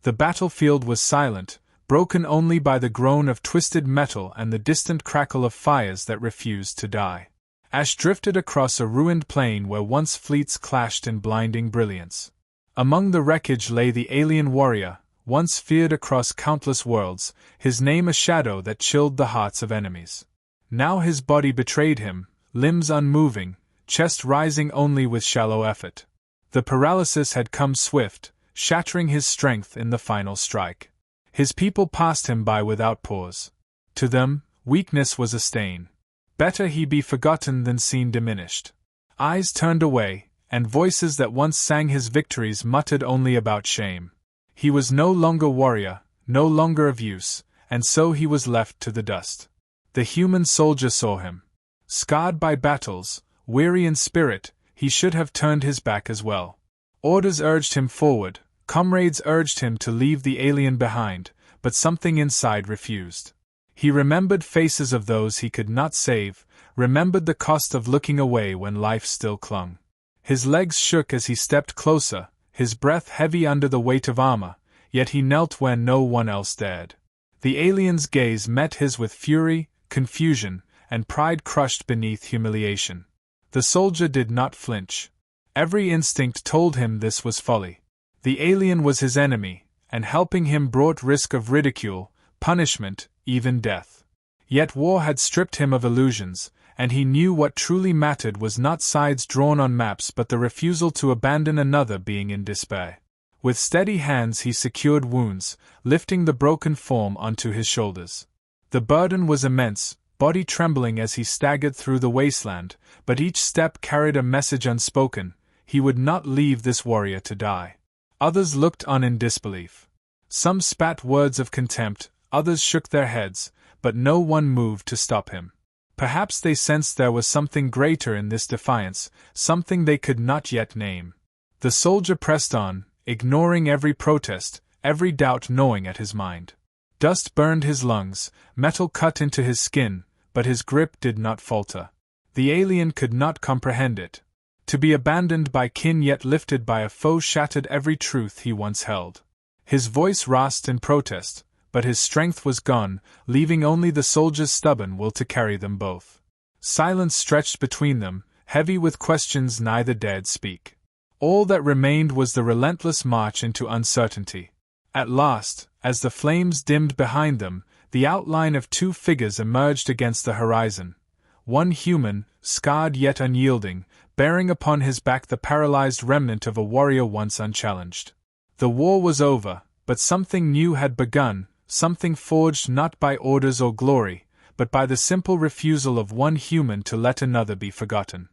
The battlefield was silent, broken only by the groan of twisted metal and the distant crackle of fires that refused to die. Ash drifted across a ruined plain where once fleets clashed in blinding brilliance. Among the wreckage lay the alien warrior, once feared across countless worlds, his name a shadow that chilled the hearts of enemies. Now his body betrayed him, limbs unmoving, chest rising only with shallow effort. The paralysis had come swift, shattering his strength in the final strike. His people passed him by without pause. To them, weakness was a stain. Better he be forgotten than seen diminished. Eyes turned away, and voices that once sang his victories muttered only about shame. He was no longer warrior, no longer of use, and so he was left to the dust. The human soldier saw him. Scarred by battles, weary in spirit, he should have turned his back as well. Orders urged him forward, comrades urged him to leave the alien behind, but something inside refused. He remembered faces of those he could not save, remembered the cost of looking away when life still clung. His legs shook as he stepped closer, his breath heavy under the weight of armor, yet he knelt where no one else dared. The alien's gaze met his with fury, confusion, and pride crushed beneath humiliation. The soldier did not flinch. Every instinct told him this was folly. The alien was his enemy, and helping him brought risk of ridicule, punishment, even death. Yet war had stripped him of illusions, and he knew what truly mattered was not sides drawn on maps but the refusal to abandon another being in despair. With steady hands he secured wounds, lifting the broken form onto his shoulders. The burden was immense, body trembling as he staggered through the wasteland, but each step carried a message unspoken: he would not leave this warrior to die. Others looked on in disbelief. Some spat words of contempt, others shook their heads, but no one moved to stop him. Perhaps they sensed there was something greater in this defiance, something they could not yet name. The soldier pressed on, ignoring every protest, every doubt gnawing at his mind. Dust burned his lungs, metal cut into his skin, but his grip did not falter. The alien could not comprehend it. To be abandoned by kin yet lifted by a foe shattered every truth he once held. His voice rasped in protest, but his strength was gone, leaving only the soldier's stubborn will to carry them both. Silence stretched between them, heavy with questions neither dared speak. All that remained was the relentless march into uncertainty. At last, as the flames dimmed behind them, the outline of two figures emerged against the horizon. One human, scarred yet unyielding, bearing upon his back the paralyzed remnant of a warrior once unchallenged. The war was over, but something new had begun, something forged not by orders or glory, but by the simple refusal of one human to let another be forgotten.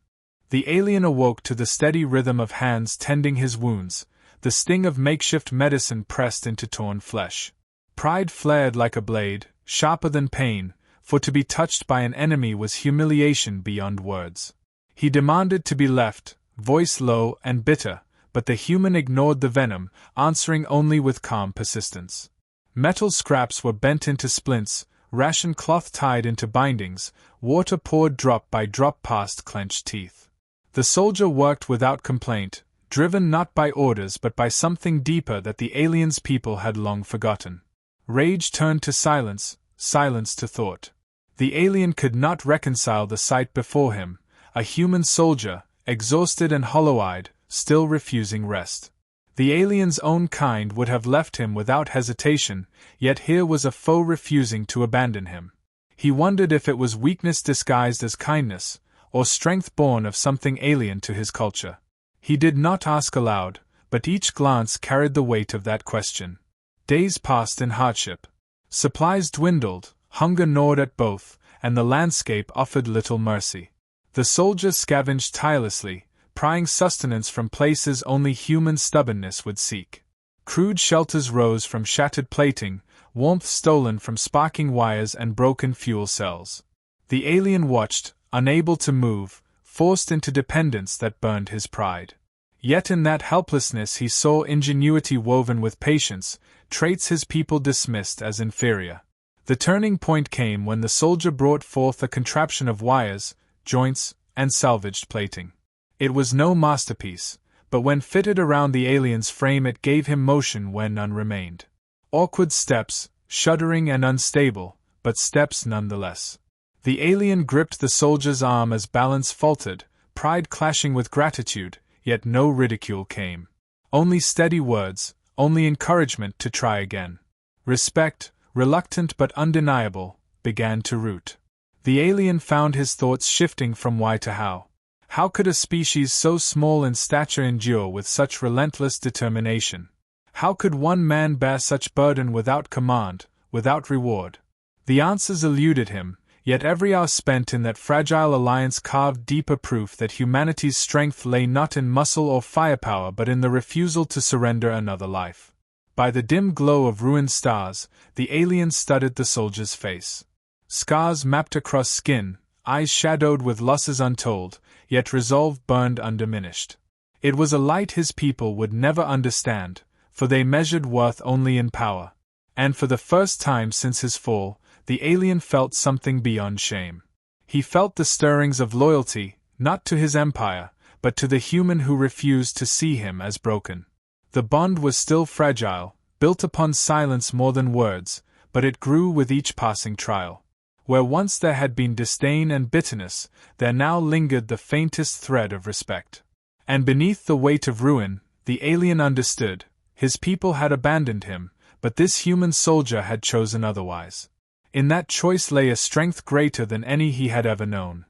The alien awoke to the steady rhythm of hands tending his wounds, the sting of makeshift medicine pressed into torn flesh. Pride flared like a blade, sharper than pain, for to be touched by an enemy was humiliation beyond words. He demanded to be left, voice low and bitter, but the human ignored the venom, answering only with calm persistence. Metal scraps were bent into splints, ration cloth tied into bindings, water poured drop by drop past clenched teeth. The soldier worked without complaint, driven not by orders but by something deeper that the alien's people had long forgotten. Rage turned to silence, silence to thought. The alien could not reconcile the sight before him, a human soldier, exhausted and hollow-eyed, still refusing rest. The alien's own kind would have left him without hesitation, yet here was a foe refusing to abandon him. He wondered if it was weakness disguised as kindness, or strength born of something alien to his culture. He did not ask aloud, but each glance carried the weight of that question. Days passed in hardship. Supplies dwindled, hunger gnawed at both, and the landscape offered little mercy. The soldier scavenged tirelessly, prying sustenance from places only human stubbornness would seek. Crude shelters rose from shattered plating, warmth stolen from sparking wires and broken fuel cells. The alien watched, unable to move, forced into dependence that burned his pride. Yet in that helplessness he saw ingenuity woven with patience, traits his people dismissed as inferior. The turning point came when the soldier brought forth a contraption of wires, joints, and salvaged plating. It was no masterpiece, but when fitted around the alien's frame it gave him motion when none remained. Awkward steps, shuddering and unstable, but steps nonetheless. The alien gripped the soldier's arm as balance faltered, pride clashing with gratitude, yet no ridicule came. Only steady words, only encouragement to try again. Respect, reluctant but undeniable, began to root. The alien found his thoughts shifting from why to how. How could a species so small in stature endure with such relentless determination? How could one man bear such burden without command, without reward? The answers eluded him, yet every hour spent in that fragile alliance carved deeper proof that humanity's strength lay not in muscle or firepower but in the refusal to surrender another life. By the dim glow of ruined stars, the alien studied the soldier's face. Scars mapped across skin, eyes shadowed with losses untold, yet resolve burned undiminished. It was a light his people would never understand, for they measured worth only in power. And for the first time since his fall, the alien felt something beyond shame. He felt the stirrings of loyalty, not to his empire, but to the human who refused to see him as broken. The bond was still fragile, built upon silence more than words, but it grew with each passing trial. Where once there had been disdain and bitterness, there now lingered the faintest thread of respect. And beneath the weight of ruin, the alien understood. His people had abandoned him, but this human soldier had chosen otherwise. In that choice lay a strength greater than any he had ever known.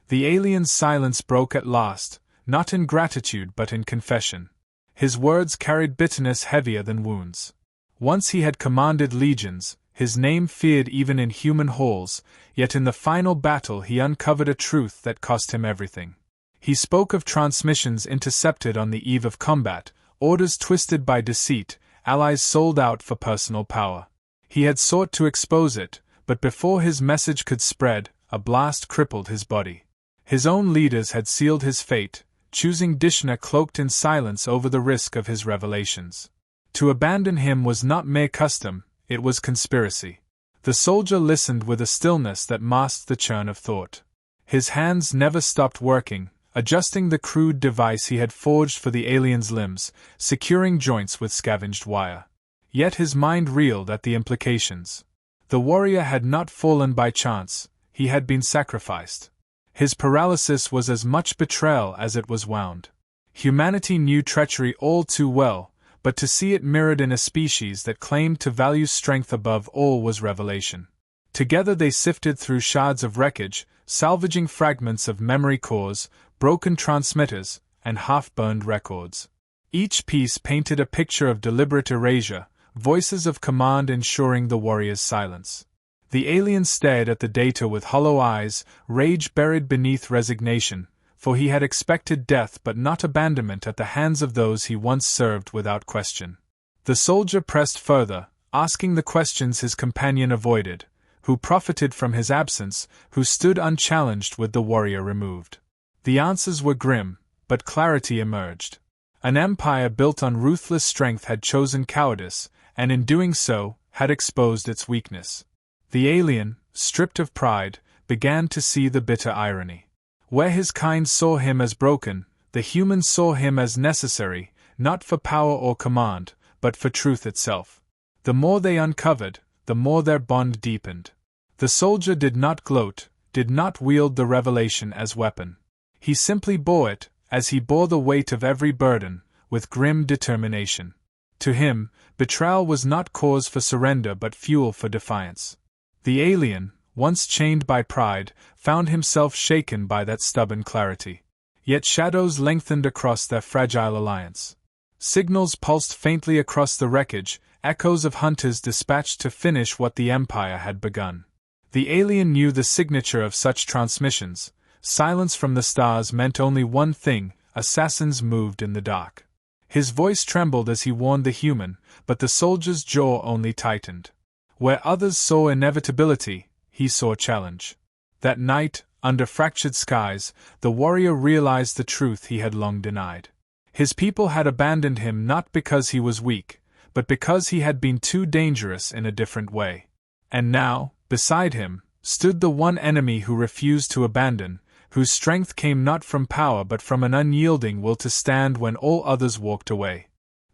The alien's silence broke at last, not in gratitude but in confession. His words carried bitterness heavier than wounds. Once he had commanded legions, his name feared even in human halls, yet in the final battle he uncovered a truth that cost him everything. He spoke of transmissions intercepted on the eve of combat, orders twisted by deceit, allies sold out for personal power. He had sought to expose it, but before his message could spread, a blast crippled his body. His own leaders had sealed his fate, choosing Dishna cloaked in silence over the risk of his revelations. To abandon him was not mere custom, it was conspiracy. The soldier listened with a stillness that masked the churn of thought. His hands never stopped working, adjusting the crude device he had forged for the alien's limbs, securing joints with scavenged wire. Yet his mind reeled at the implications. The warrior had not fallen by chance, he had been sacrificed. His paralysis was as much betrayal as it was wound. Humanity knew treachery all too well, but to see it mirrored in a species that claimed to value strength above all was revelation. Together they sifted through shards of wreckage, salvaging fragments of memory cores, broken transmitters, and half-burned records. Each piece painted a picture of deliberate erasure, voices of command ensuring the warrior's silence. The alien stared at the data with hollow eyes, rage buried beneath resignation, for he had expected death but not abandonment at the hands of those he once served without question. The soldier pressed further, asking the questions his companion avoided: who profited from his absence, who stood unchallenged with the warrior removed. The answers were grim, but clarity emerged. An empire built on ruthless strength had chosen cowardice, and in doing so, had exposed its weakness. The alien, stripped of pride, began to see the bitter irony. Where his kind saw him as broken, the humans saw him as necessary, not for power or command, but for truth itself. The more they uncovered, the more their bond deepened. The soldier did not gloat, did not wield the revelation as weapon. He simply bore it, as he bore the weight of every burden, with grim determination. To him, betrayal was not cause for surrender but fuel for defiance. The alien, once chained by pride, found himself shaken by that stubborn clarity. Yet shadows lengthened across their fragile alliance. Signals pulsed faintly across the wreckage, echoes of hunters dispatched to finish what the Empire had begun. The alien knew the signature of such transmissions. Silence from the stars meant only one thing: assassins moved in the dark. His voice trembled as he warned the human, but the soldier's jaw only tightened. Where others saw inevitability, he saw challenge. That night, under fractured skies, the warrior realized the truth he had long denied. His people had abandoned him not because he was weak, but because he had been too dangerous in a different way. And now, beside him, stood the one enemy who refused to abandon, whose strength came not from power but from an unyielding will to stand when all others walked away.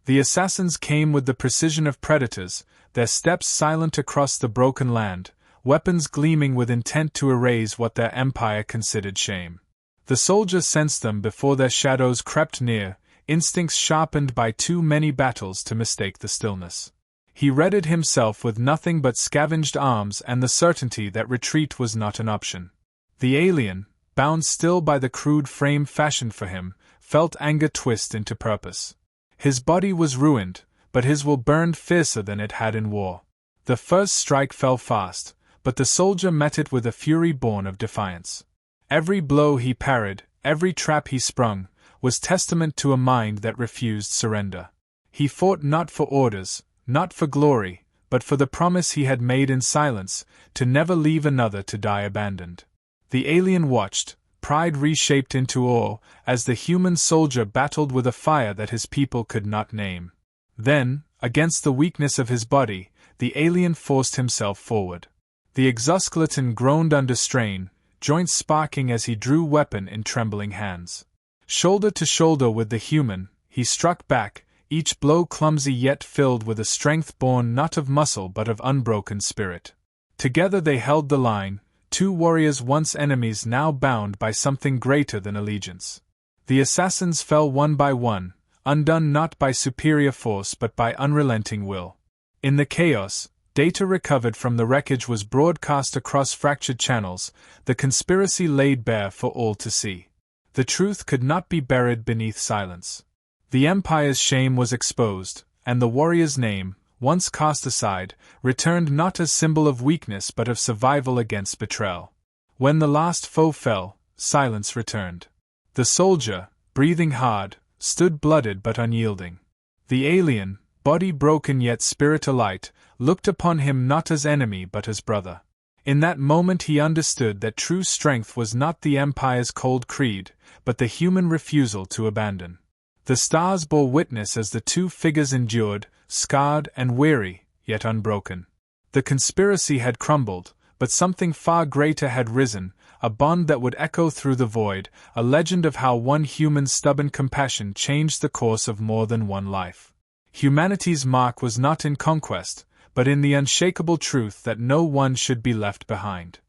The assassins came with the precision of predators, their steps silent across the broken land, weapons gleaming with intent to erase what their empire considered shame. The soldier sensed them before their shadows crept near, instincts sharpened by too many battles to mistake the stillness. He readied himself with nothing but scavenged arms and the certainty that retreat was not an option. The alien, bound still by the crude frame fashioned for him, felt anger twist into purpose. His body was ruined, but his will burned fiercer than it had in war. The first strike fell fast, but the soldier met it with a fury born of defiance. Every blow he parried, every trap he sprung, was testament to a mind that refused surrender. He fought not for orders, not for glory, but for the promise he had made in silence, to never leave another to die abandoned. The alien watched, pride reshaped into awe, as the human soldier battled with a fire that his people could not name. Then, against the weakness of his body, the alien forced himself forward. The exoskeleton groaned under strain, joints sparking as he drew weapon in trembling hands. Shoulder to shoulder with the human, he struck back, each blow clumsy yet filled with a strength born not of muscle but of unbroken spirit. Together they held the line, two warriors once enemies now bound by something greater than allegiance. The assassins fell one by one, undone not by superior force but by unrelenting will. In the chaos, data recovered from the wreckage was broadcast across fractured channels, the conspiracy laid bare for all to see. The truth could not be buried beneath silence. The Empire's shame was exposed, and the warrior's name, once cast aside, returned not as symbol of weakness but of survival against betrayal. When the last foe fell, silence returned. The soldier, breathing hard, stood blooded but unyielding. The alien, body broken yet spirit alight, looked upon him not as enemy but as brother. In that moment he understood that true strength was not the Empire's cold creed, but the human refusal to abandon. The stars bore witness as the two figures endured, scarred and weary, yet unbroken. The conspiracy had crumbled, but something far greater had risen, a bond that would echo through the void, a legend of how one human's stubborn compassion changed the course of more than one life. Humanity's mark was not in conquest, but in the unshakable truth that no one should be left behind.